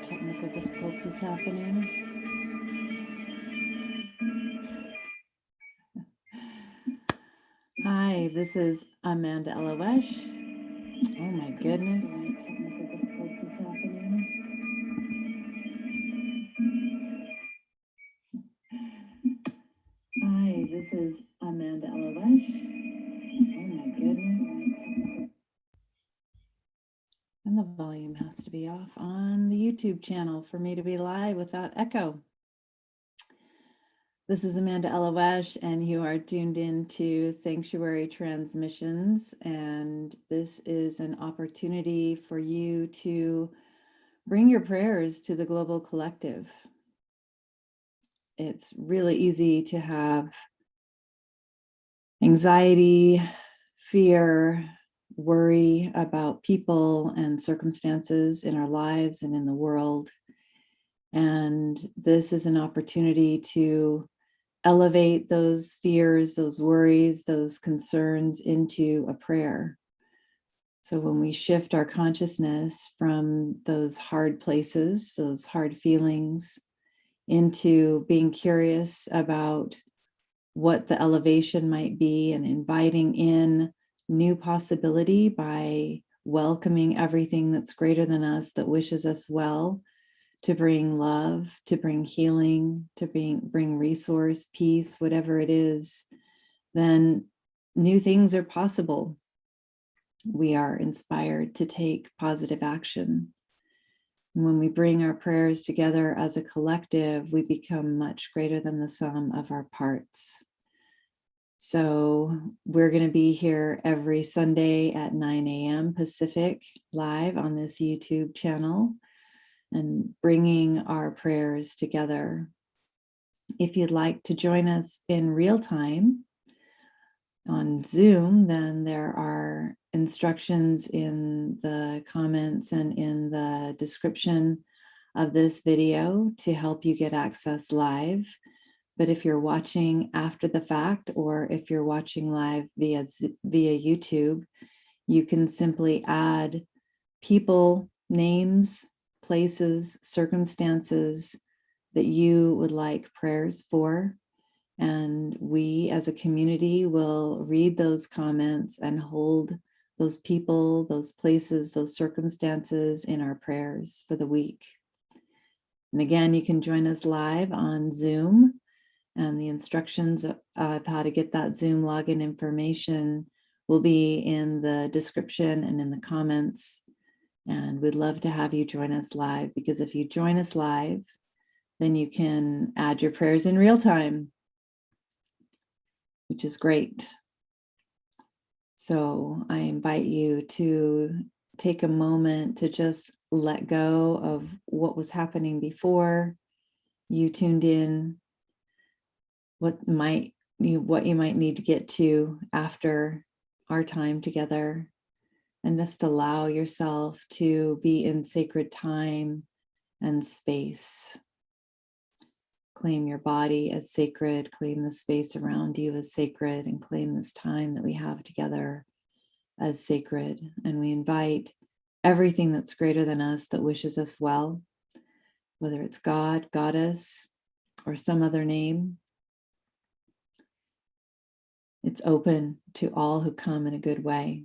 Technical difficulties happening. Hi, this is Amanda Elawesh. Oh my goodness. Technical difficulties happening. Hi, this is Amanda Elawesh. Oh my goodness. And the volume has to be off on the YouTube channel for me to be live without echo. This is Amanda Elawesh, and you are tuned in to Sanctuary Transmissions. And this is an opportunity for you to bring your prayers to the global collective. It's really easy to have anxiety, fear, worry about people and circumstances in our lives and in the world. And this is an opportunity to elevate those fears, those worries, those concerns into a prayer. So when we shift our consciousness from those hard places, those hard feelings, into being curious about what the elevation might be and inviting in new possibility by welcoming everything that's greater than us, that wishes us well, to bring love, to bring healing, to bring resource, peace, whatever it is, then new things are possible. We are inspired to take positive action. And when we bring our prayers together as a collective, we become much greater than the sum of our parts. So we're going to be here every Sunday at 9 a.m. Pacific live on this YouTube channel and bringing our prayers together. If you'd like to join us in real time on Zoom, then there are instructions in the comments and in the description of this video to help you get access live. But if you're watching after the fact, or if you're watching live via YouTube, you can simply add people, names, places, circumstances that you would like prayers for. And we as a community will read those comments and hold those people, those places, those circumstances in our prayers for the week. And again, you can join us live on Zoom, and the instructions of how to get that Zoom login information will be in the description and in the comments. And we'd love to have you join us live, because if you join us live, then you can add your prayers in real time, which is great. So I invite you to take a moment to just let go of what was happening before you tuned in, what you might need to get to after our time together. And just allow yourself to be in sacred time and space. Claim your body as sacred, claim the space around you as sacred, and claim this time that we have together as sacred. And we invite everything that's greater than us, that wishes us well, whether it's God, Goddess, or some other name. It's open to all who come in a good way.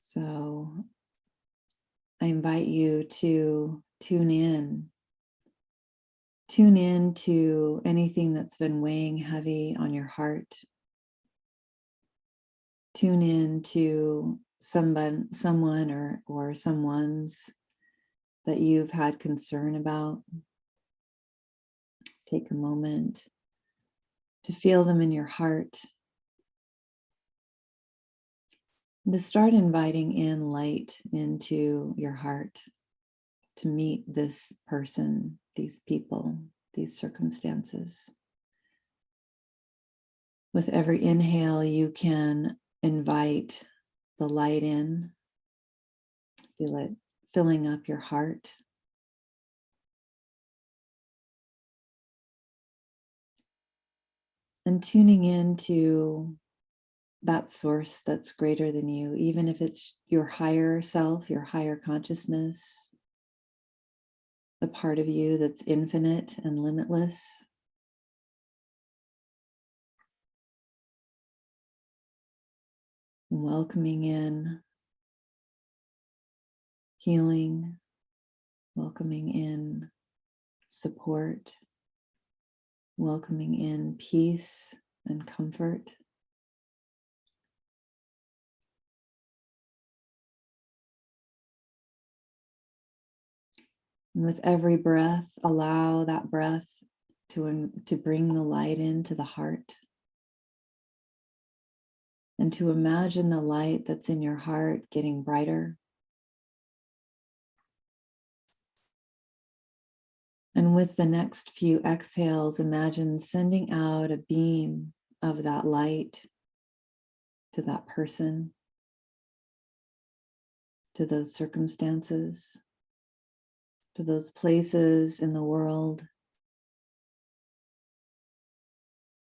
So I invite you to tune in to anything that's been weighing heavy on your heart. Tune in to someone or someone's that you've had concern about. Take a moment to feel them in your heart. And to start inviting in light into your heart to meet this person, these people, these circumstances. With every inhale, you can invite the light in. Feel it filling up your heart. And tuning into that source that's greater than you, even if it's your higher self, your higher consciousness, the part of you that's infinite and limitless. Welcoming in healing, welcoming in support, welcoming in peace and comfort. And with every breath, allow that breath to bring the light into the heart and to imagine the light that's in your heart getting brighter. And with the next few exhales, imagine sending out a beam of that light to that person, to those circumstances, to those places in the world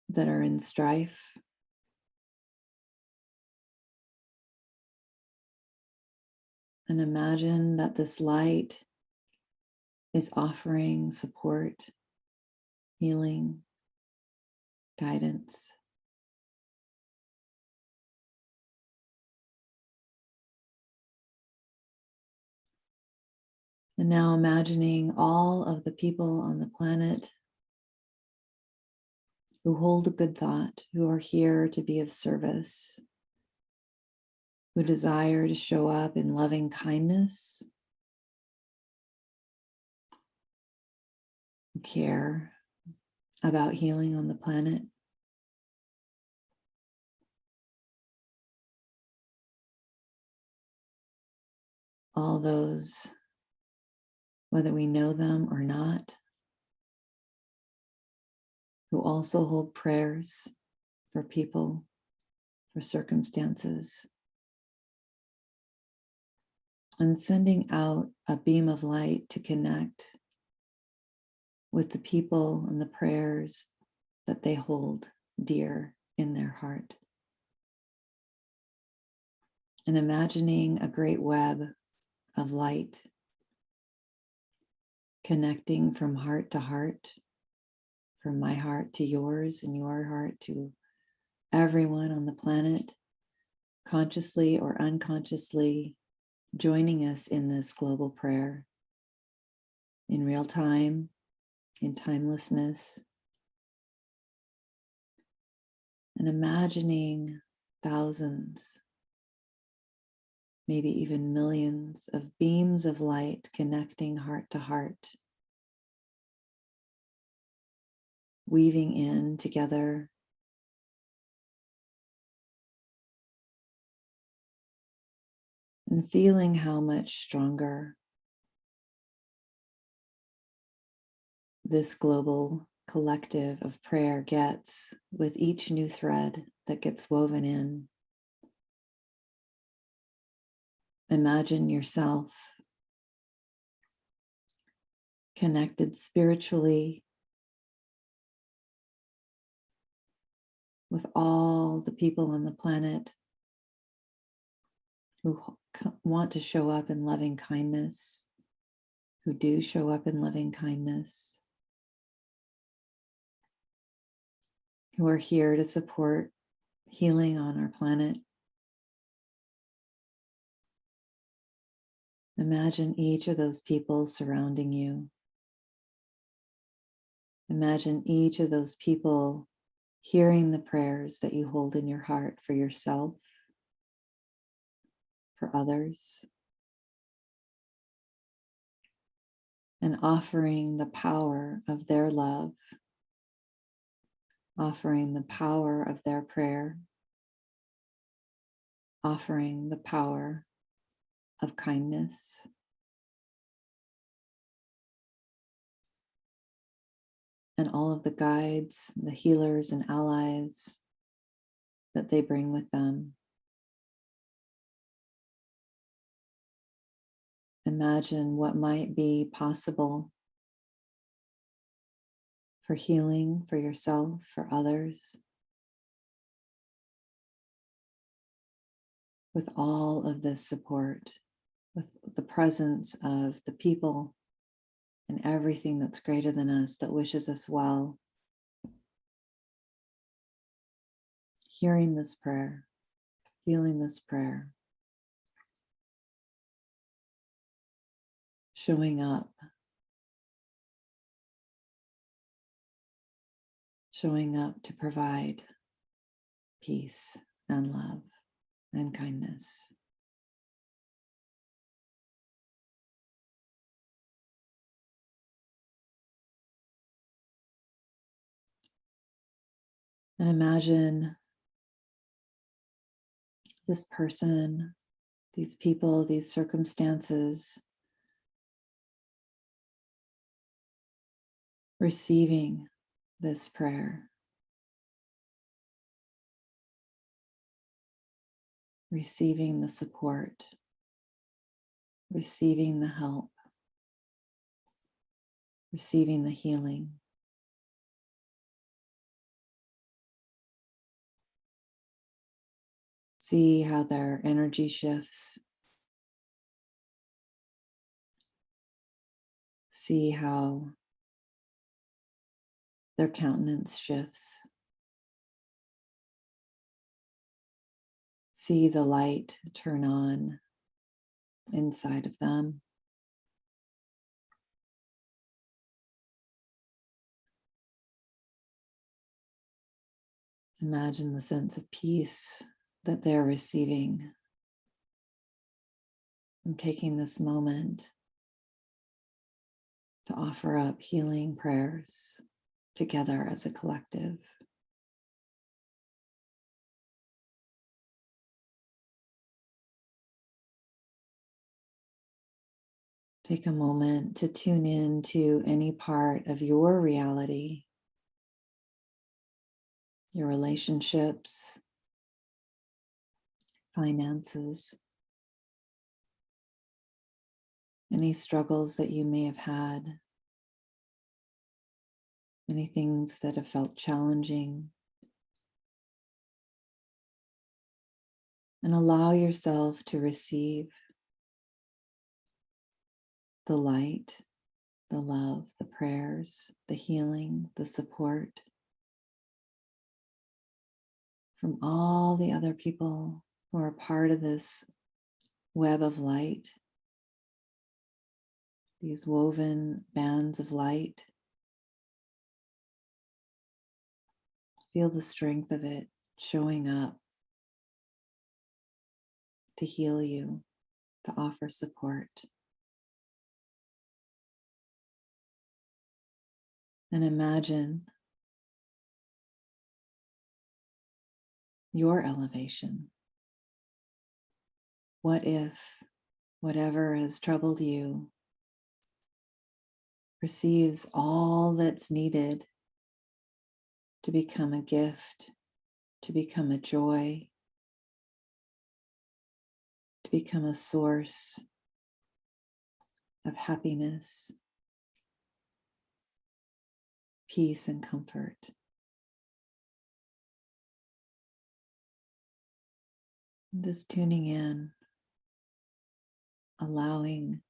that are in strife. And imagine that this light is offering support, healing, guidance. And now imagining all of the people on the planet who hold a good thought, who are here to be of service, who desire to show up in loving kindness, who care about healing on the planet. All those, whether we know them or not, who also hold prayers for people, for circumstances, and sending out a beam of light to connect with the people and the prayers that they hold dear in their heart. And imagining a great web of light connecting from heart to heart, from my heart to yours and your heart to everyone on the planet, consciously or unconsciously joining us in this global prayer in real time, in timelessness, and imagining thousands, maybe even millions of beams of light connecting heart to heart, weaving in together, and feeling how much stronger this global collective of prayer gets with each new thread that gets woven in. Imagine yourself connected spiritually with all the people on the planet who want to show up in loving kindness, who do show up in loving kindness, who are here to support healing on our planet. Imagine each of those people surrounding you. Imagine each of those people hearing the prayers that you hold in your heart for yourself, for others, and offering the power of their love, offering the power of their prayer, offering the power of kindness. And all of the guides, the healers and allies that they bring with them. Imagine what might be possible for healing for yourself, for others, with all of this support, with the presence of the people and everything that's greater than us that wishes us well. Hearing this prayer, feeling this prayer, showing up to provide peace and love and kindness. And imagine this person, these people, these circumstances receiving this prayer, receiving the support, receiving the help, receiving the healing. See how their energy shifts. See how their countenance shifts. See the light turn on inside of them. Imagine the sense of peace that they're receiving from taking this moment to offer up healing prayers together as a collective. Take a moment to tune in to any part of your reality, your relationships, finances, any struggles that you may have had, any things that have felt challenging. And allow yourself to receive the light, the love, the prayers, the healing, the support from all the other people who are part of this web of light, these woven bands of light. Feel the strength of it showing up to heal you, to offer support. And imagine your elevation. What if whatever has troubled you receives all that's needed to become a gift, to become a joy, to become a source of happiness, peace, and comfort. And just tuning in, allowing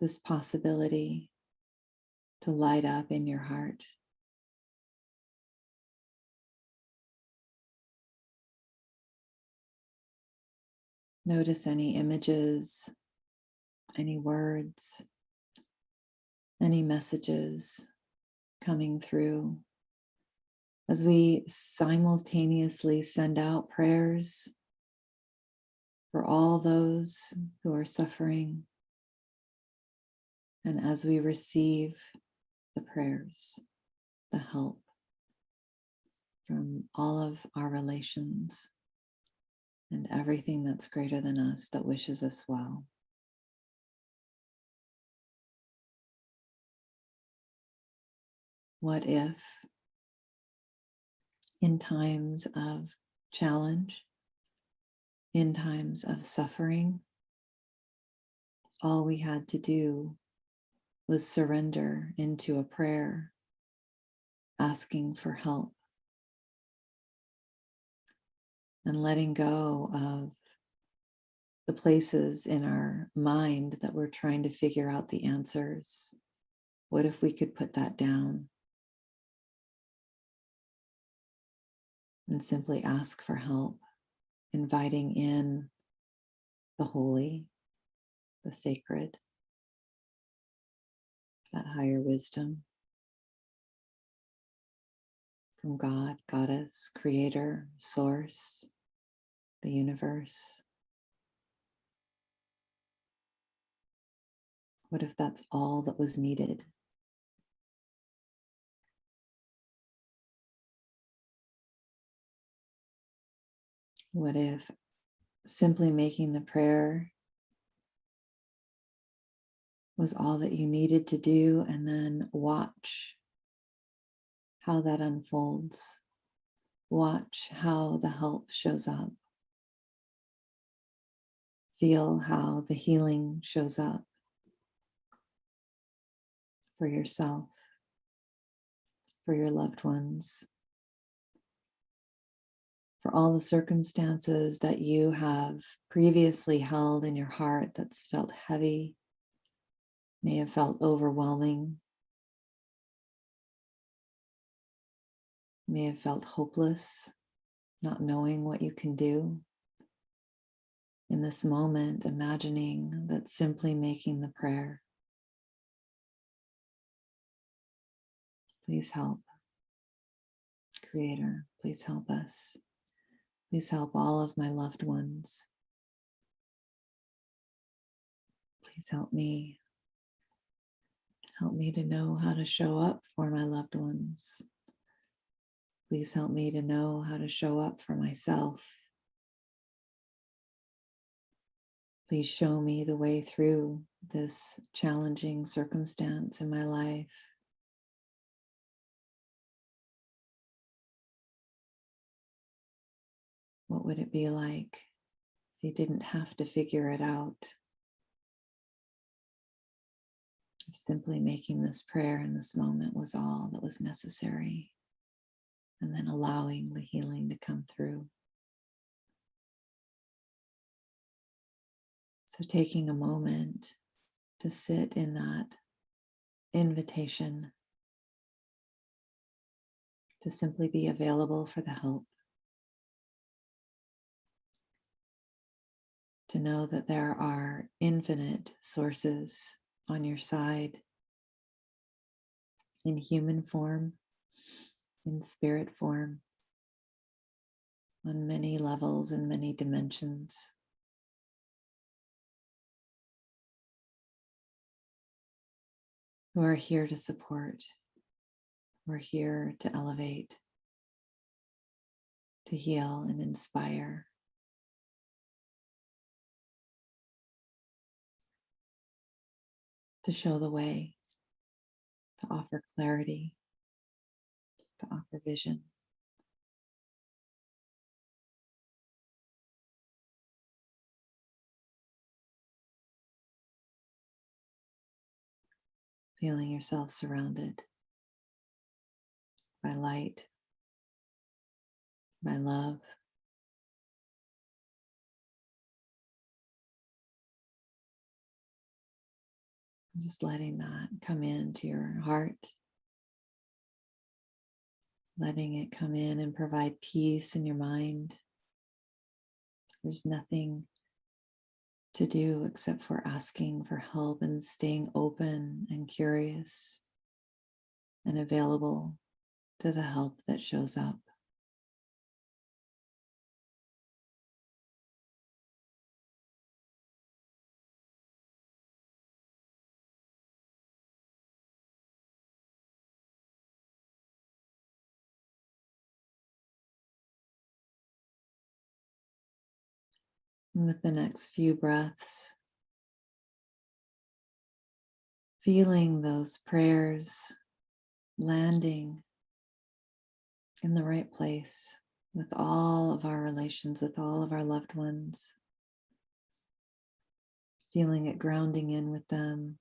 this possibility to light up in your heart. Notice any images, any words, any messages coming through as we simultaneously send out prayers for all those who are suffering, and as we receive the prayers, the help from all of our relations and everything that's greater than us that wishes us well. What if, in times of challenge, in times of suffering, all we had to do was surrender into a prayer, asking for help, and letting go of the places in our mind that we're trying to figure out the answers? What if we could put that down and simply ask for help, inviting in the holy, the sacred, that higher wisdom from God, Goddess, Creator, Source, the universe? What if that's all that was needed? What if simply making the prayer was all that you needed to do, and then watch how that unfolds? Watch how the help shows up. Feel how the healing shows up for yourself, for your loved ones, for all the circumstances that you have previously held in your heart that's felt heavy, may have felt overwhelming, may have felt hopeless, not knowing what you can do. In this moment, imagining that simply making the prayer, please help, Creator, please help us. Please help all of my loved ones. Please help me. Help me to know how to show up for my loved ones. Please help me to know how to show up for myself. Please show me the way through this challenging circumstance in my life. What would it be like if you didn't have to figure it out? If simply making this prayer in this moment was all that was necessary, and then allowing the healing to come through. So taking a moment to sit in that invitation to simply be available for the help, to know that there are infinite sources on your side, in human form, in spirit form, on many levels and many dimensions, who are here to support, who are here to elevate, to heal and inspire, to show the way, to offer clarity, to offer vision. Feeling yourself surrounded by light, by love, just letting that come into your heart, letting it come in and provide peace in your mind. There's nothing to do except for asking for help and staying open and curious and available to the help that shows up. And with the next few breaths, feeling those prayers landing in the right place with all of our relations, with all of our loved ones, feeling it grounding in with them,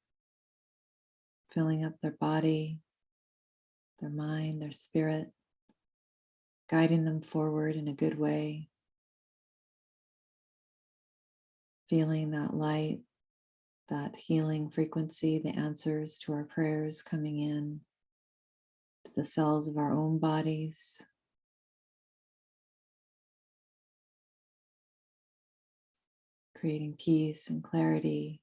filling up their body, their mind, their spirit, guiding them forward in a good way. feeling that light, that healing frequency, the answers to our prayers coming in to the cells of our own bodies, creating peace and clarity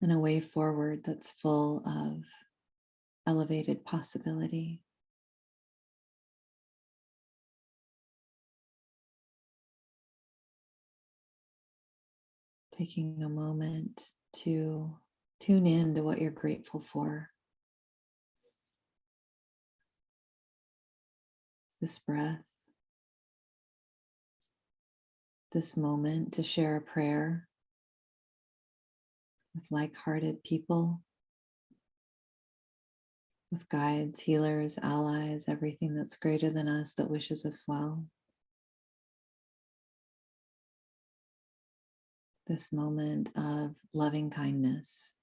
and a way forward that's full of elevated possibility. Taking a moment to tune in to what you're grateful for. This breath, this moment to share a prayer with like-hearted people, with guides, healers, allies, everything that's greater than us that wishes us well. This moment of loving kindness,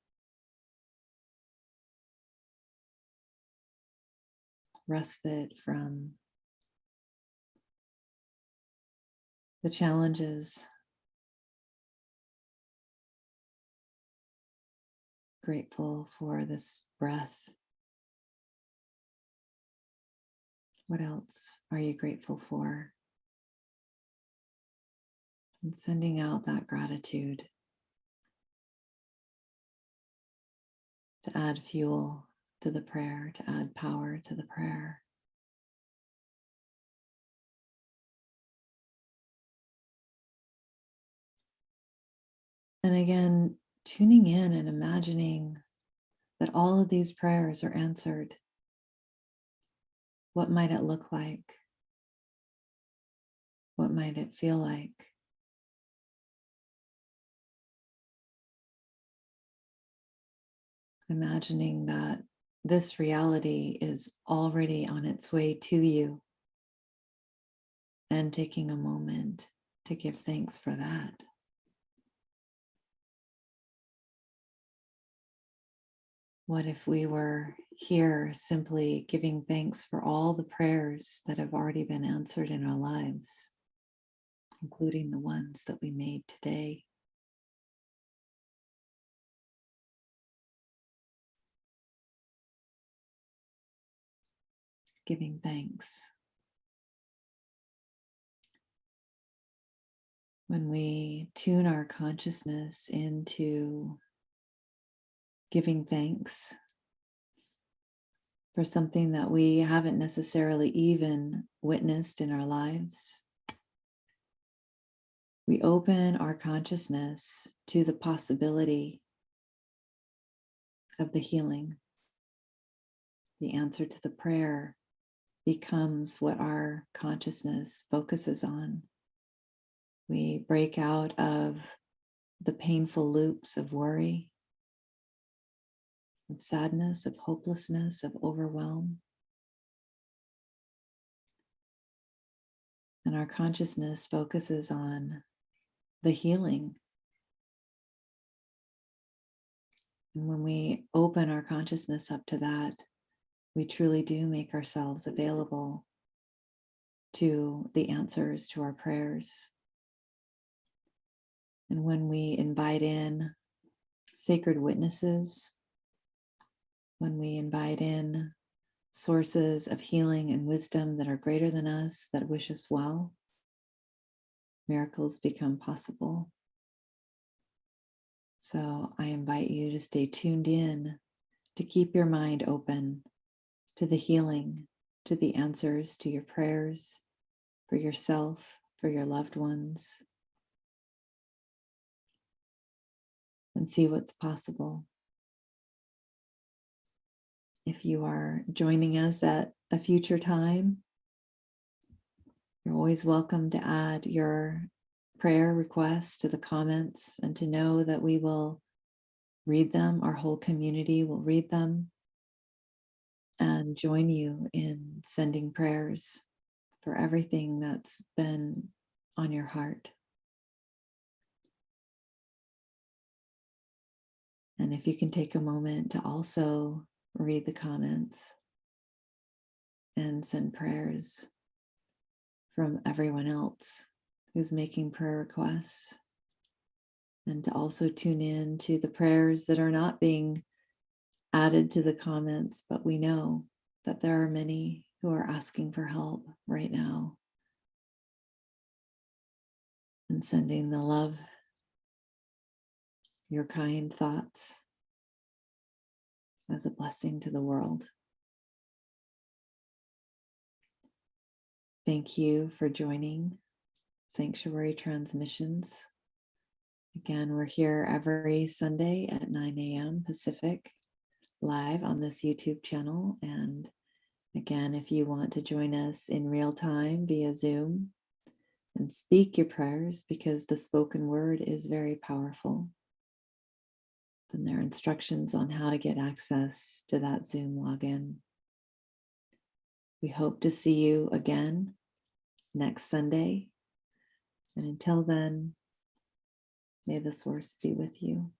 respite from the challenges, grateful for this breath. What else are you grateful for? And sending out that gratitude to add fuel to the prayer, to add power to the prayer. And again, tuning in and imagining that all of these prayers are answered. What might it look like? What might it feel like? Imagining that this reality is already on its way to you and taking a moment to give thanks for that. What if we were here simply giving thanks for all the prayers that have already been answered in our lives, including the ones that we made today? Giving thanks. When we tune our consciousness into giving thanks for something that we haven't necessarily even witnessed in our lives, we open our consciousness to the possibility of the healing. The answer to the prayer becomes what our consciousness focuses on. We break out of the painful loops of worry, of sadness, of hopelessness, of overwhelm. And our consciousness focuses on the healing. And when we open our consciousness up to that, we truly do make ourselves available to the answers to our prayers. And when we invite in sacred witnesses, when we invite in sources of healing and wisdom that are greater than us, that wish us well, miracles become possible. So I invite you to stay tuned in, to keep your mind open to the healing, to the answers to your prayers, for yourself, for your loved ones, and see what's possible. If you are joining us at a future time, you're always welcome to add your prayer requests to the comments and to know that we will read them. Our whole community will read them and join you in sending prayers for everything that's been on your heart. And if you can take a moment to also read the comments and send prayers from everyone else who's making prayer requests, and to also tune in to the prayers that are not being added to the comments, but we know that there are many who are asking for help right now and sending the love, your kind thoughts as a blessing to the world. Thank you for joining Sanctuary Transmissions. Again, we're here every Sunday at 9 a.m. Pacific, live on this YouTube channel. And again, if you want to join us in real time via Zoom and speak your prayers, because the spoken word is very powerful, then there are instructions on how to get access to that Zoom login. We hope to see you again next Sunday. And until then, may the source be with you.